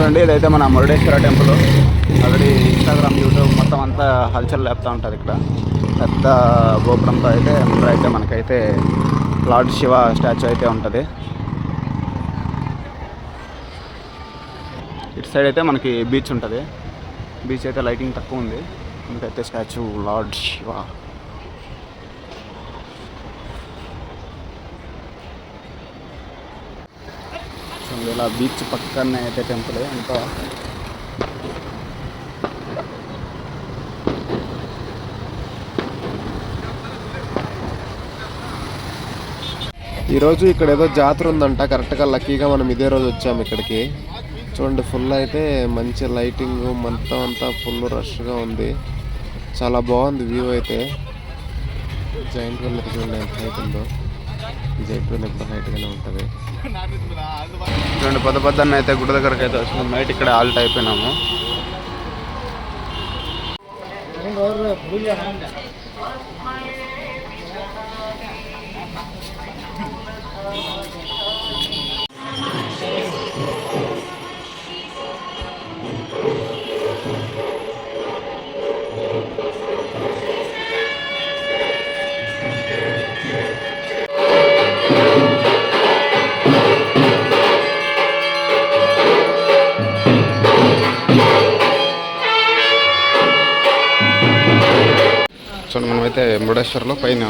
చూడండి, ఇదైతే మన Murudeshwara temple. Already Instagram, YouTube మొత్తం అంతా హల్చల్ లేపుతూ ఉంటుంది. ఇక్కడ పెద్ద గోపురంతో అయితే ముందర అయితే మనకైతే లార్డ్ శివ స్టాచ్యూ అయితే ఉంటుంది. ఇటు సైడ్ అయితే మనకి బీచ్ ఉంటుంది. బీచ్ అయితే లైటింగ్ తక్కువ ఉంది, ఇంకైతే స్టాచ్యూ లార్డ్ శివ. ఇలా బీచ్ పక్కనే అయితే టెంపుల్. ఇంకా ఈరోజు ఇక్కడ ఏదో జాతర ఉందంట. కరెక్ట్గా లక్కీగా మనం ఇదే రోజు వచ్చాము ఇక్కడికి. చూడండి, ఫుల్ అయితే మంచి లైటింగ్, మొత్తం అంతా ఫుల్ రష్గా ఉంది. చాలా బాగుంది వ్యూ అయితే. జైంట్ వీల్ చూడండి ఎంత హైట్ ఉందో. ఈ జైంట్ వీల్ ఎప్పుడు హైట్గానే ఉంటుంది. చూడండి, పొద్దున్న అయితే గుడి దగ్గరకు అయితే వచ్చినాం. నైట్ ఇక్కడ ఆల్ట్ అయిపోయినాము. చూడండి, మనమైతే మురుడేశ్వర్లో పైన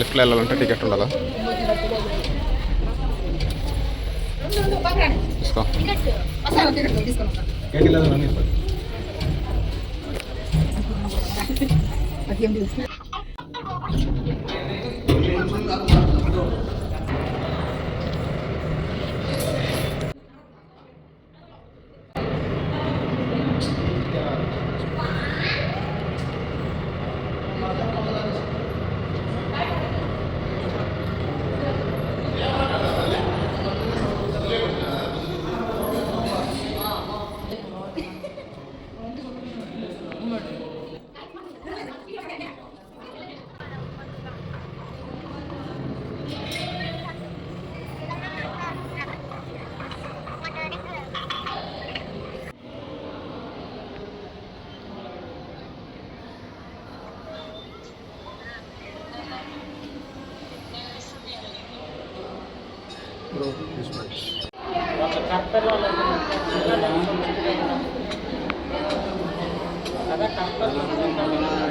లిఫ్ట్లో వెళ్ళాలంటే టికెట్ ఉండాలా. తీసుకో.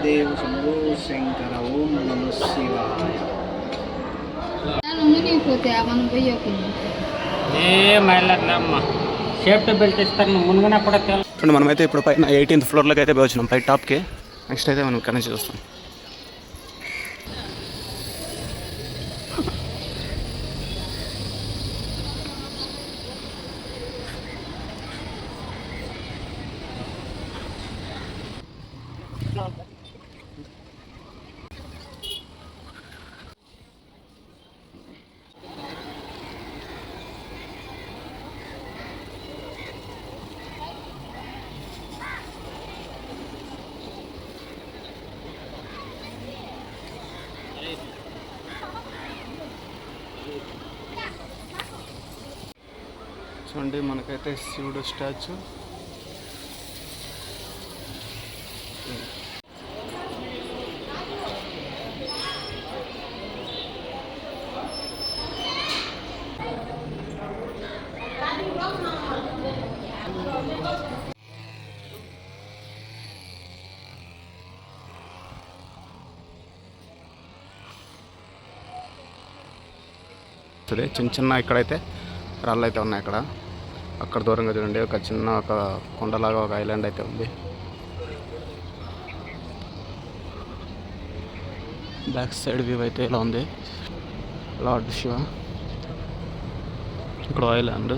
దేవ శంభో శంకర, ఓం నమః శివాయ. సేఫ్టీ బెల్ట్ ఇస్తాను మునుగునా కూడా. చూడండి, మనమైతే ఇప్పుడు పైన 18th ఫ్లోర్లోకి అయితే వచ్చినాం, పై టాప్కి. నెక్స్ట్ అయితే మనం ఇక్కడ నుంచి చూస్తాం. చూడండి, మనకైతే శివుడు స్టాచ్యూ. చిన్న చిన్న ఇక్కడైతే రాళ్ళు అయితే ఉన్నాయి. అక్కడ దూరంగా చూడండి, ఒక చిన్న కొండలాగా ఒక ఐలాండ్ అయితే ఉంది. బ్యాక్ సైడ్ వ్యూ అయితే ఇలా ఉంది. లార్డ్ శివ ఇక్కడ ఐలాండ్.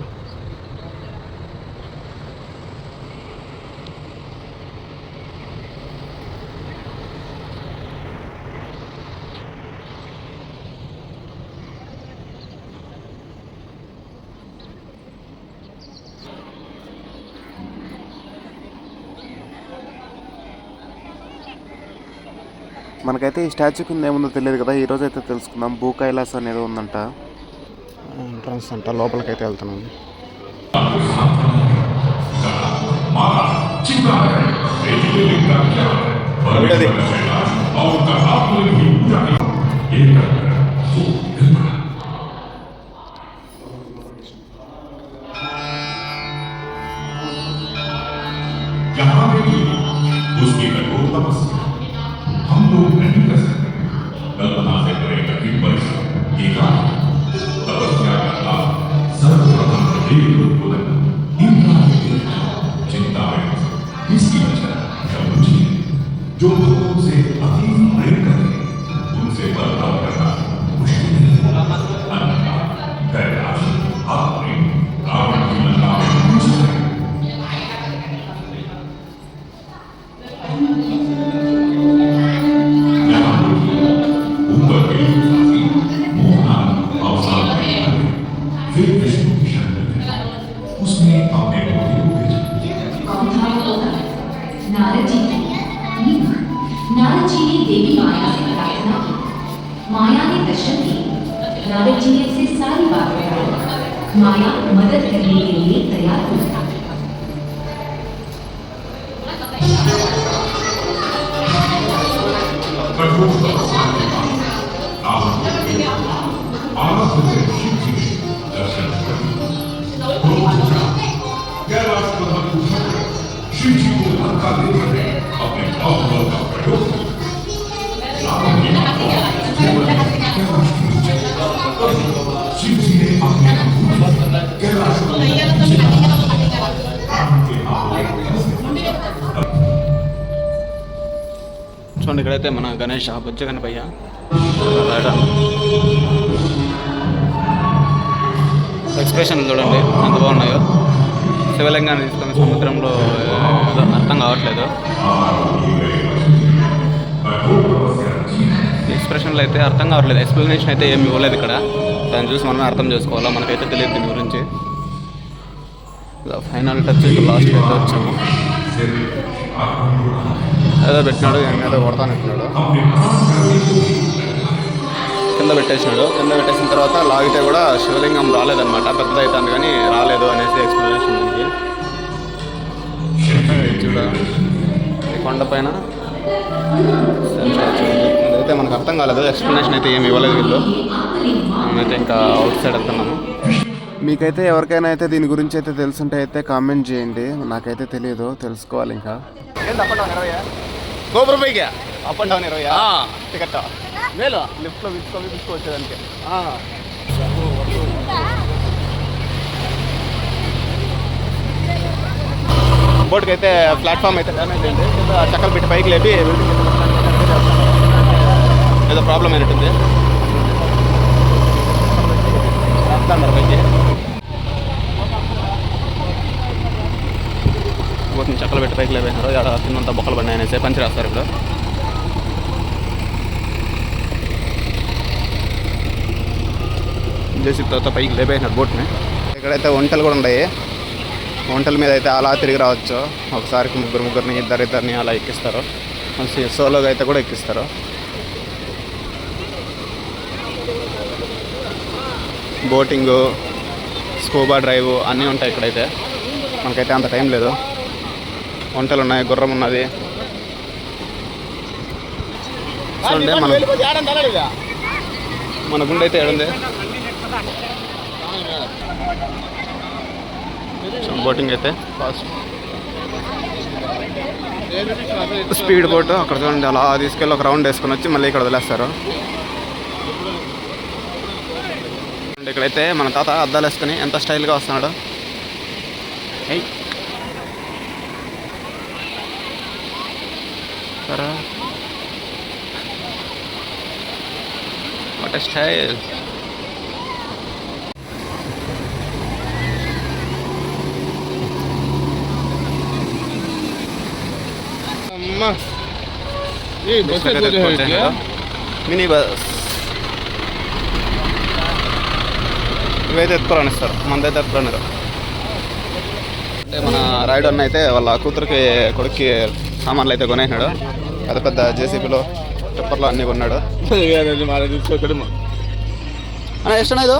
మనకైతే ఈ స్టాచ్యూ కింద ఏముందో తెలియదు కదా, ఈరోజు అయితే తెలుసుకుందాం. భూ కైలాస్ అనేది ఉందంట, ఎంట్రన్స్ అంట. లోపలికైతే వెళ్తున్నాం. जहां पे भी उसकी कठोर तपस्या हम लोग नहीं कर सकते। कल्पना से परे कठिन परिश्रम एकाग्र तपस्या का लाभ सर्वप्रथम देवोत्तम इंद्र चिंता में इसकी वजह समझिए जो लोगों से अति प्रेम करते उनसे बर्ताव करना मुश्किल है। अन्यथा कैलाश आपने रावण की लंका में पूछ नारद जी ने देवी माया से प्रार्थना की। माया ने दर्शन दिए। नारद जी ने उसे सारी बात बताई। माया मदद करने के लिए तैयार हो गई। शिव जी को धक्का देकर अपने बाहुबल का प्रयोग शिव जी ने अपने कैलाश చూడండి ఇక్కడైతే మన గణేష్ బొజ్జ గణపయ్య ఎక్స్ప్రెషన్ చూడండి ఎంత బాగున్నాయో. శివలింగాన్ని తీసుకొని సముద్రంలో అర్థం కావట్లేదు. ఎక్స్ప్రెషన్లు అయితే అర్థం కావట్లేదు. ఎక్స్ప్లెనేషన్ అయితే ఏమి ఇవ్వలేదు ఇక్కడ. దాన్ని చూసి మనమే అర్థం చేసుకోవాలా. మనకైతే తెలియదు దీని గురించి. ఫైనల్ టచ్ లాస్ట్ అయితే వచ్చాము. ఏదో పెట్టినాడు, ఏదో కొడతానంటున్నాడు. కింద పెట్టేసినాడు. కింద పెట్టేసిన తర్వాత లాగితే కూడా శివలింగం రాలేదన్నమాట. పెద్దదైతుంది కానీ రాలేదు అనేసి ఎక్స్ప్లెనేషన్ ఉంది. చూడ ఈ కొండ పైన అయితే మనకు అర్థం కాలేదు. ఎక్స్ప్లెనేషన్ అయితే ఏమి ఇవ్వలేదు వీళ్ళు. మేమైతే ఇంకా అవుట్ సైడ్ వెళ్తున్నాము. మీకైతే ఎవరికైనా అయితే దీని గురించి అయితే తెలుసుంటే అయితే కామెంట్ చేయండి. నాకైతే తెలియదు, తెలుసుకోవాలి ఇంకా. గోపురం పైకి అప్ అండ్ డౌన్ 20 టికెట్ మేలు లిఫ్ట్లో తీసుకోవచ్చేదానికి. బోట్కి అయితే ప్లాట్ఫామ్ అయితే డ్యామేజ్ అయింది. చక్కలు పెట్టి పైకి లేపి ఏదో ప్రాబ్లం అయినట్టుంది. రాస్తున్నారు పైకి. బోట్ని చక్కలు పెట్టి పైకి లేపేసినారు. తిన్నంత బొక్కలు పడినాయి అనేసి పంచి రాస్తారు ఇప్పుడు. చేసి తర్వాత పైకి లేపేసినారు బోట్ని. ఇక్కడైతే వంటలు కూడా ఉన్నాయి. వంటల మీద అయితే అలా తిరిగి రావచ్చు. ఒకసారికి ముగ్గురిని ఇద్దరిని అలా ఎక్కిస్తారు. సోలోగా అయితే కూడా ఎక్కిస్తారు. బోటింగు, స్కూబా డ్రైవ్ అన్నీ ఉంటాయి ఇక్కడైతే. మనకైతే అంత టైం లేదు. వంటలు ఉన్నాయి, గుర్రం ఉన్నది. చూడండి మన గుండె అయితే ఏడుంది. బోటింగ్ అయితే ఫాస్ట్ స్పీడ్ బోట్. అక్కడ చూడండి అలా తీసుకెళ్ళి ఒక రౌండ్ వేసుకొని వచ్చి మళ్ళీ ఇక్కడ వదిలేస్తారు. ఇక్కడైతే మన తాత అద్దాలు వేసుకొని ఎంత స్టైల్గా వస్తున్నాడు. సరే what a style. Mini bus ఇవైతే ఎత్తుకోరానిస్తారు. మనదైతే ఎత్తుకోరానిరు. అంటే మన రైడ్ అన్న అయితే వాళ్ళ కూతురికి కొడుక్కి సామాన్లు అయితే కొనేసినాడు. పెద్ద పెద్ద జేసీబీలో టిప్పర్లో అన్నీ కొన్నాడు. ఎష్టనా ఇది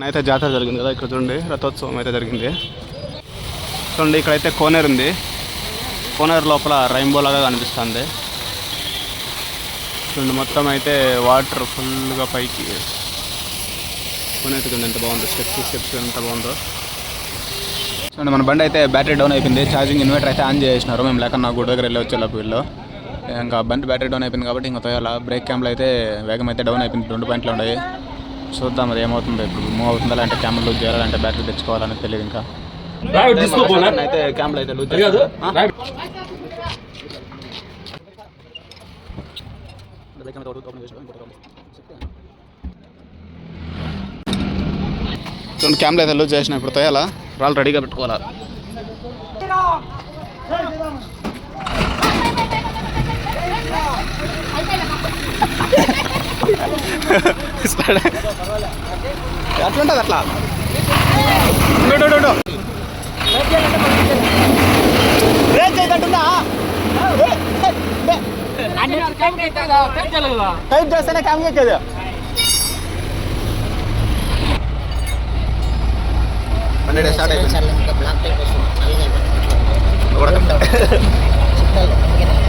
అయితే జాతర జరిగింది కదా, ఇక్కడ చూడండి రథోత్సవం అయితే జరిగింది. చూడండి ఇక్కడైతే కోనేరు ఉంది. కోనేరు లోపల రైన్బో లాగా కనిపిస్తుంది. చూడండి మొత్తం అయితే వాటర్ ఫుల్గా పైకి కోనేరు చూడండి ఎంత బాగుందో, స్టెప్స్ ఎంత బాగుందో. చూడండి మన బండి అయితే బ్యాటరీ డౌన్ అయిపోయింది. ఛార్జింగ్ ఇన్వర్టర్ అయితే ఆన్ చేసినారు. మేము లేక నా గుడి దగ్గర వెళ్ళి వచ్చేలోపు వీళ్ళు ఇంకా బండి బ్యాటరీ డౌన్ అయిపోయింది కాబట్టి ఇంకా తోయాల. బ్రేక్ క్యామ్లో అయితే వేగం అయితే డౌన్ అయిపోయింది. 2 పాయింట్లు ఉన్నాయి. చూద్దాం అది ఏమవుతుందో. ఇప్పుడు మూవ్ అవుతుందా లేదంటే క్యామ్లో లూజ్ చేయాలంటే బ్యాటరీ తెచ్చుకోవాలని తెలియదు. ఇంకా అయితే క్యామ్లో అయితే లూజ్ చూడండి క్యామ్లో అయితే లూజ్ చేసిన. ఇప్పుడు తోయాలా, రాళ్ళు రెడీగా పెట్టుకోవాలా. అట్లుంటుంది అట్లా. టైప్ చేస్తేనే క్యామ్ ఎక్కేది. స్టార్ట్ అయిపోయింది.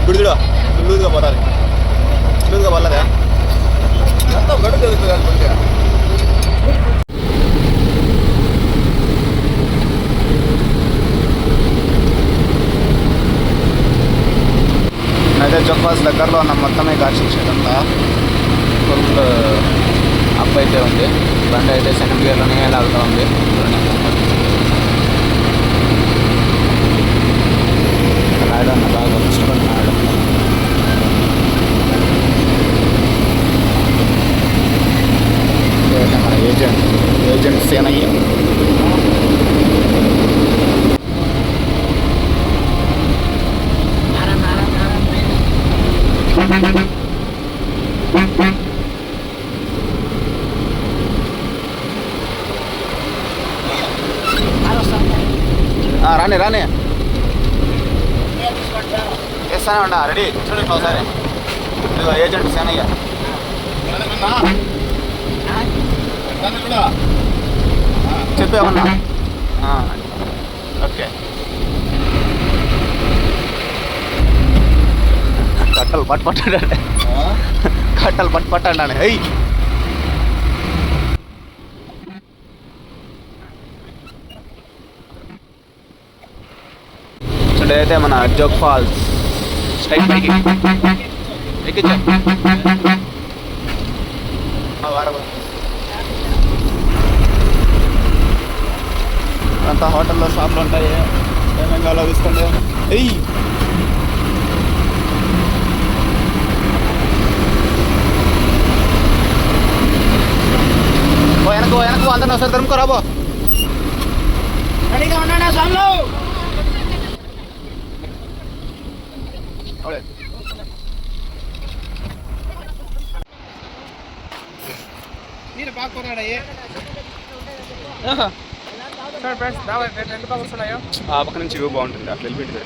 గుడిదుడా లూజ్గా పోతారు. లూజ్గా పోలేదా అంతా గడుపు జరుగుతుంది కానీ మంచిగా. అయితే జోగ్ దగ్గరలో ఉన్న మొత్తమే ఘాట్ షెడ్ అంతా ఫుల్ అప్ అయితే ఉంది. బండి అయితే సెకండ్ గేర్లోనే లాగుతూ ఉంది. రాయడన్న బాగా కష్టపడుతున్నాడు. మన ఏజెంట్ సేనయ్య. రానే చేస్తానే ఉండా. రెడీ చూడండి ఒకసారి. ఏజెంట్ సేనయ్య చెప్పేమన్నా. ఓకే కట్టలు పట్టండి. కట్టలు పట్టండి. హై చూడండి అయితే మన జోగ్ ఫాల్స్ స్ట్రైట్ పైకి ఎక్కించా. అంతా హోటల్లో షాప్లు ఉంటాయి. ఏమేం కావాలో తీసుకోండి. ఎయ్ వెనక్కు అందరినీ ఒకసారి తరుముకోరాబో. రెడీగా ఉన్నాడా స్వామిలో? మీరు బాగున్నాడా? ఆ పక్క నుంచి వ్యూ బాగుంటుంది. అట్లా వెళ్ళిపోయింది.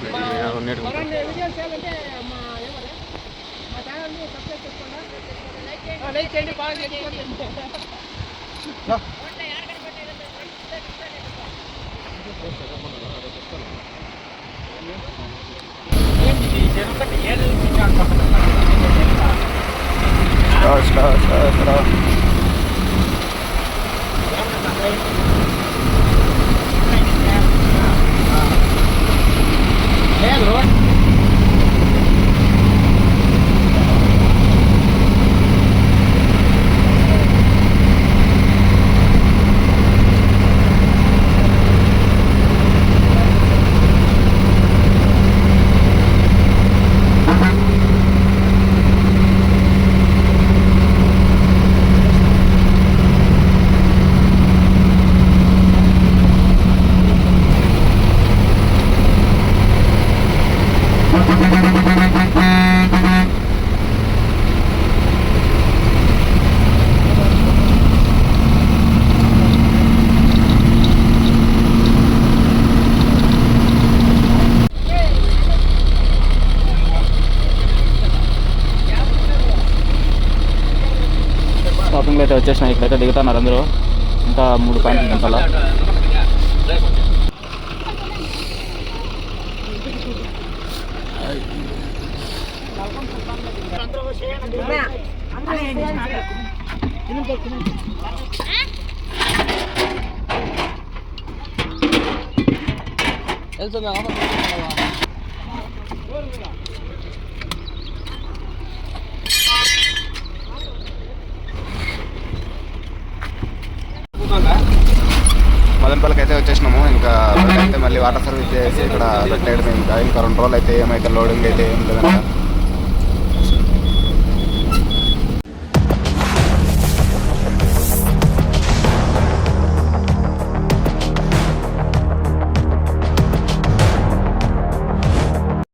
షాపింగ్లో అయితే వచ్చేసినాయి. ఇక్కడైతే దిగుతున్నారు అందరూ. ఇంకా 3 పాయింట్లు నింపాలా. మదనపల్లికి అయితే వచ్చేసినాము. ఇంకా అయితే మళ్ళీ వాటర్ సర్వీస్ చేసి ఇక్కడ పెట్టేయడం. ఇంకా 2 రోజులు అయితే ఏమైతే లోడింగ్ అయితే ఏం లేదంట.